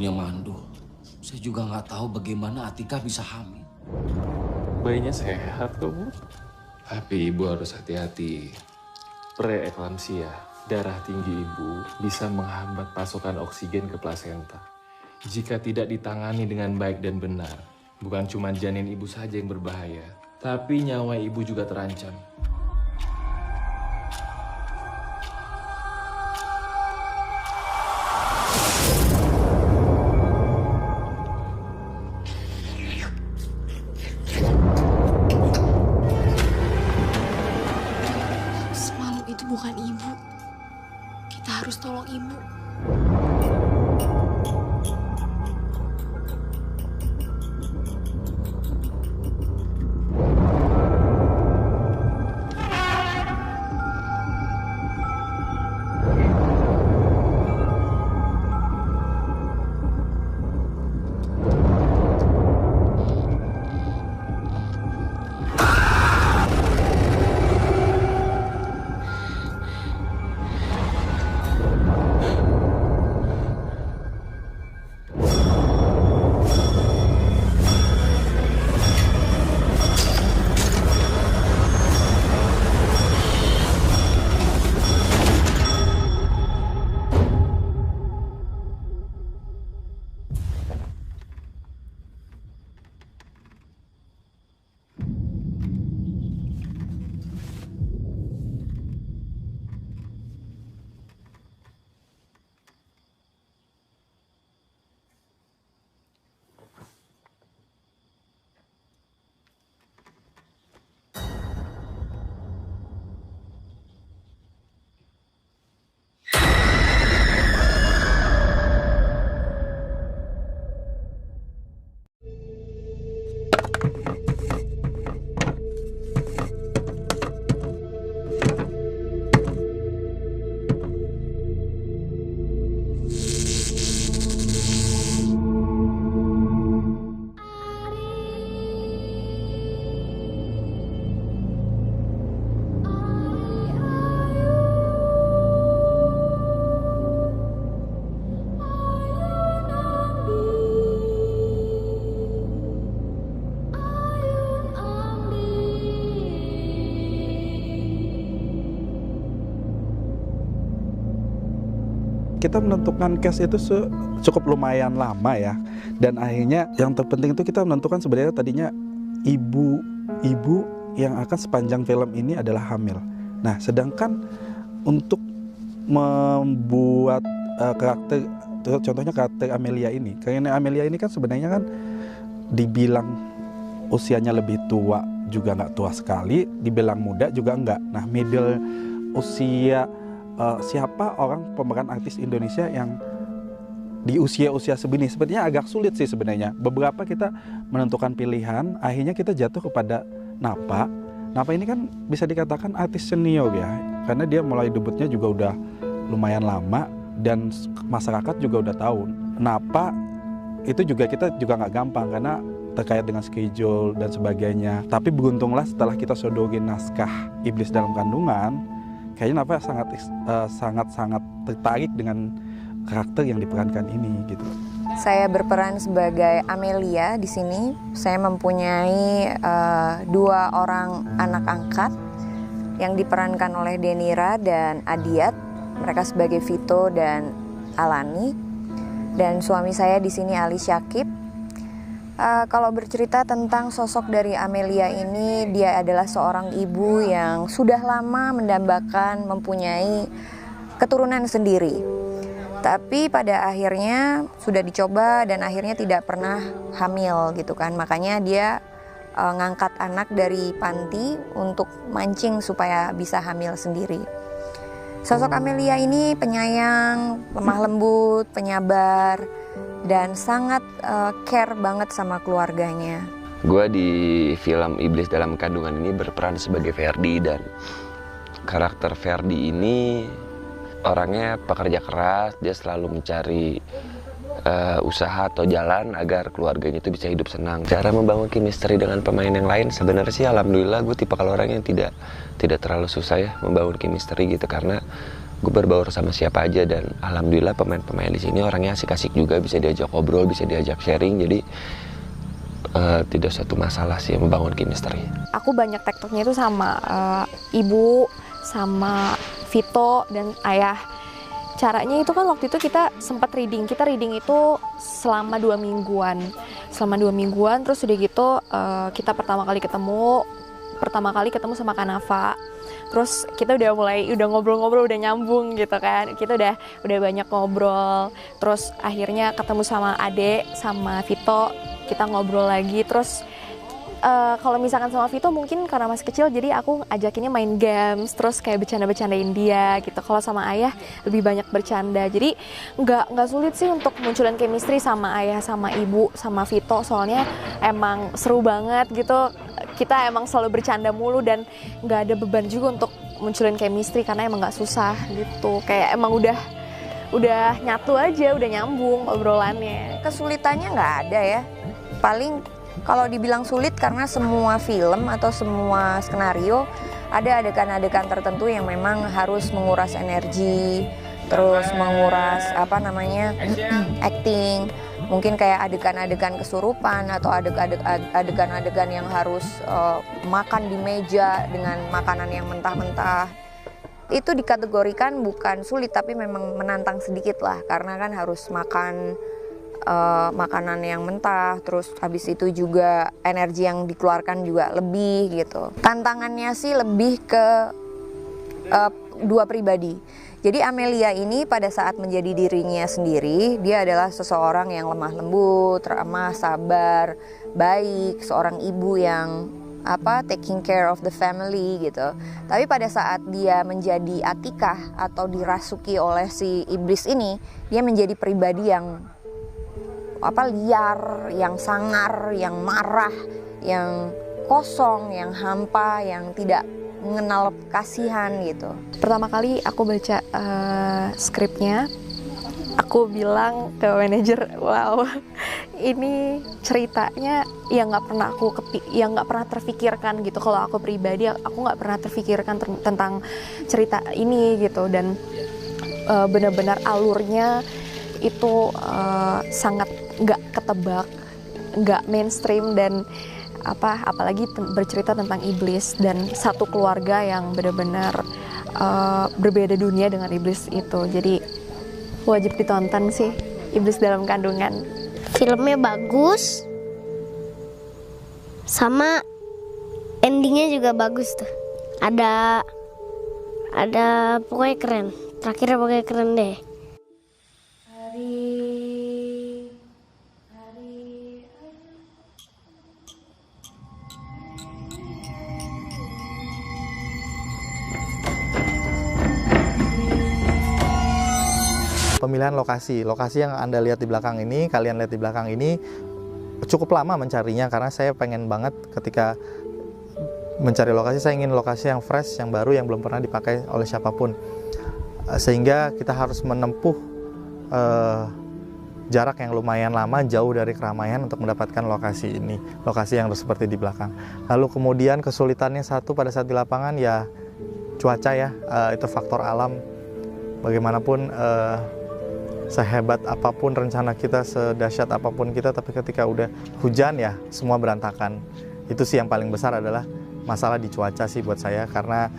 ibunya mandul. Saya juga nggak tahu bagaimana Atika bisa hamil. Bayinya sehat kok, Bu. Tapi ibu harus hati-hati. Preeklamsia, darah tinggi ibu bisa menghambat pasokan oksigen ke plasenta. Jika tidak ditangani dengan baik dan benar, bukan cuma janin ibu saja yang berbahaya, tapi nyawa ibu juga terancam. Semalam itu bukan ibu. Kita harus tolong ibu. Kita menentukan cast itu cukup lumayan lama ya, dan akhirnya yang terpenting itu kita menentukan sebenarnya tadinya ibu yang akan sepanjang film ini adalah hamil. Nah, sedangkan untuk membuat karakter, contohnya karakter Amelia ini, karena Amelia ini kan sebenarnya kan dibilang usianya lebih tua juga nggak tua sekali, dibilang muda juga nggak. Nah, middle usia. Siapa orang pemeran artis Indonesia yang di usia-usia segini? Sepertinya agak sulit sih sebenarnya. Beberapa kita menentukan pilihan, akhirnya kita jatuh kepada Napa. Napa ini kan bisa dikatakan artis senior ya, karena dia mulai debutnya juga udah lumayan lama dan masyarakat juga udah tahu. Napa itu juga kita juga nggak gampang karena terkait dengan schedule dan sebagainya. Tapi beruntunglah setelah kita sodorin naskah Iblis dalam Kandungan, kayaknya Napa sangat tertarik dengan karakter yang diperankan ini gitu. Saya berperan sebagai Amelia di sini. Saya mempunyai 2 orang anak angkat yang diperankan oleh Denira dan Adiat. Mereka sebagai Vito dan Alani. Dan suami saya di sini Ali Syakib. Kalau bercerita tentang sosok dari Amelia ini, dia adalah seorang ibu yang sudah lama mendambakan mempunyai keturunan sendiri. Tapi pada akhirnya sudah dicoba dan akhirnya tidak pernah hamil gitu kan. Makanya dia ngangkat anak dari panti untuk mancing supaya bisa hamil sendiri. Sosok Amelia ini penyayang, lemah lembut, penyabar, dan sangat care banget sama keluarganya. Gue di film Iblis dalam Kandungan ini berperan sebagai Ferdi, dan karakter Ferdi ini orangnya pekerja keras. Dia selalu mencari usaha atau jalan agar keluarganya itu bisa hidup senang. Cara membangun chemistry dengan pemain yang lain sebenarnya sih alhamdulillah gue tipe kalau orang yang tidak terlalu susah ya membangun chemistry gitu, karena gue berbaur sama siapa aja, dan alhamdulillah pemain-pemain di sini orangnya asik-asik juga, bisa diajak ngobrol, bisa diajak sharing, jadi tidak satu masalah sih membangun chemistry. Aku banyak tektoknya itu sama ibu, sama Vito dan ayah. Caranya itu kan waktu itu kita sempat reading. Kita reading itu selama 2 mingguan. Selama 2 mingguan, terus udah gitu kita pertama kali ketemu sama Kanava. Terus kita udah ngobrol-ngobrol, udah nyambung gitu kan. Kita udah banyak ngobrol. Terus akhirnya ketemu sama Ade, sama Vito, kita ngobrol lagi. Terus kalau misalkan sama Vito mungkin karena masih kecil, jadi aku ajakinnya main games, terus kayak bercanda-bercandain dia gitu. Kalau sama ayah lebih banyak bercanda, jadi nggak sulit sih untuk munculin chemistry sama ayah, sama ibu, sama Vito. Soalnya emang seru banget gitu. Kita emang selalu bercanda mulu dan nggak ada beban juga untuk munculin chemistry karena emang nggak susah gitu. Kayak emang udah nyatu aja, udah nyambung obrolannya. Kesulitannya nggak ada ya. Paling kalau dibilang sulit karena semua film atau semua skenario ada adegan-adegan tertentu yang memang harus menguras energi, terus menguras acting. Mungkin kayak adegan-adegan kesurupan atau adegan-adegan yang harus makan di meja dengan makanan yang mentah-mentah. Itu dikategorikan bukan sulit tapi memang menantang sedikit lah, karena kan harus makan makanan yang mentah, terus habis itu juga energi yang dikeluarkan juga lebih gitu. Tantangannya sih lebih ke dua pribadi. Jadi Amelia ini pada saat menjadi dirinya sendiri, dia adalah seseorang yang lemah lembut, ramah, sabar, baik, seorang ibu yang taking care of the family gitu. Tapi pada saat dia menjadi Atikah atau dirasuki oleh si iblis ini, dia menjadi pribadi yang liar, yang sangar, yang marah, yang kosong, yang hampa, yang tidak mengenal kasihan gitu. Pertama kali aku baca skripnya, aku bilang ke manajer, wow, ini ceritanya yang nggak pernah terfikirkan gitu. Kalau aku pribadi, aku nggak pernah terfikirkan tentang cerita ini gitu, dan benar-benar alurnya itu sangat nggak ketebak, nggak mainstream, dan apalagi bercerita tentang iblis dan satu keluarga yang benar-benar berbeda dunia dengan iblis itu. Jadi wajib ditonton sih, Iblis Dalam Kandungan. Filmnya bagus, sama endingnya juga bagus tuh. Ada pokoknya keren. Terakhirnya pokoknya keren deh. Pemilihan lokasi yang Anda lihat di belakang ini, kalian lihat di belakang ini, cukup lama mencarinya karena saya pengen banget ketika mencari lokasi, saya ingin lokasi yang fresh, yang baru, yang belum pernah dipakai oleh siapapun. Sehingga kita harus menempuh jarak yang lumayan lama, jauh dari keramaian untuk mendapatkan lokasi ini, lokasi yang seperti di belakang. Lalu kemudian kesulitannya satu pada saat di lapangan ya cuaca ya, itu faktor alam. Bagaimanapun sehebat apapun rencana kita, sedahsyat apapun kita, tapi ketika udah hujan ya semua berantakan. Itu sih yang paling besar adalah masalah di cuaca sih buat saya, karena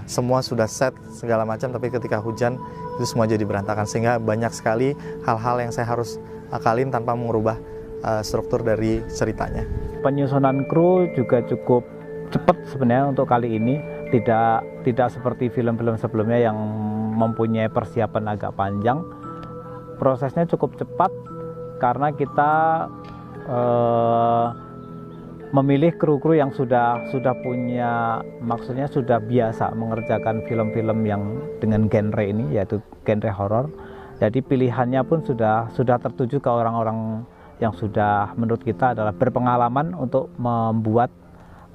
semua sudah set segala macam, tapi ketika hujan itu semua jadi berantakan, sehingga banyak sekali hal-hal yang saya harus akalin tanpa mengubah struktur dari ceritanya. Penyusunan kru juga cukup cepat sebenarnya untuk kali ini, tidak seperti film-film sebelumnya yang mempunyai persiapan agak panjang. Prosesnya cukup cepat karena kita memilih kru-kru yang sudah punya, maksudnya sudah biasa mengerjakan film-film yang dengan genre ini, yaitu genre horor. Jadi pilihannya pun sudah tertuju ke orang-orang yang sudah menurut kita adalah berpengalaman untuk membuat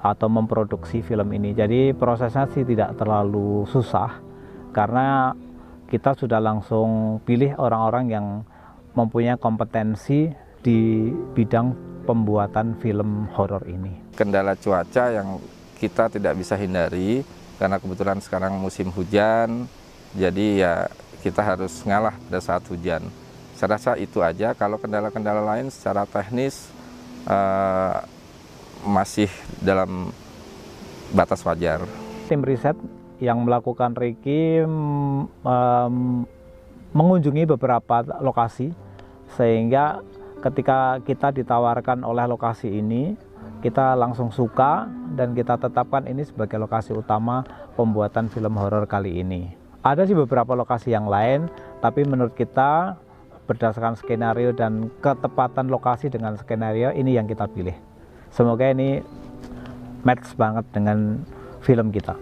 atau memproduksi film ini. Jadi prosesnya sih tidak terlalu susah karena kita sudah langsung pilih orang-orang yang mempunyai kompetensi di bidang pembuatan film horor ini. Kendala cuaca yang kita tidak bisa hindari karena kebetulan sekarang musim hujan, Jadi ya kita harus ngalah pada saat hujan. Saya rasa itu aja. Kalau kendala-kendala lain secara teknis masih dalam batas wajar. Tim riset yang melakukan RIKI mengunjungi beberapa lokasi, sehingga ketika kita ditawarkan oleh lokasi ini, kita langsung suka dan kita tetapkan ini sebagai lokasi utama pembuatan film horor kali ini. Ada sih beberapa lokasi yang lain, tapi menurut kita berdasarkan skenario dan ketepatan lokasi dengan skenario ini yang kita pilih. Semoga ini match banget dengan film kita.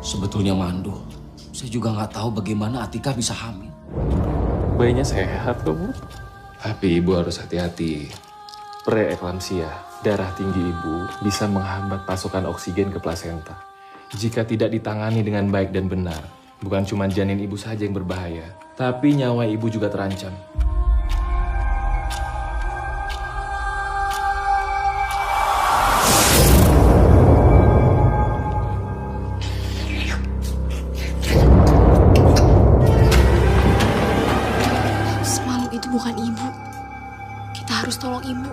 Sebetulnya mandul. Saya juga nggak tahu bagaimana Atika bisa hamil. Bayinya sehat kok, Bu. Tapi ibu harus hati-hati. Preeklamsia, darah tinggi ibu bisa menghambat pasokan oksigen ke plasenta. Jika tidak ditangani dengan baik dan benar, bukan cuma janin ibu saja yang berbahaya, tapi nyawa ibu juga terancam. Bukan ibu. Kita harus tolong ibu.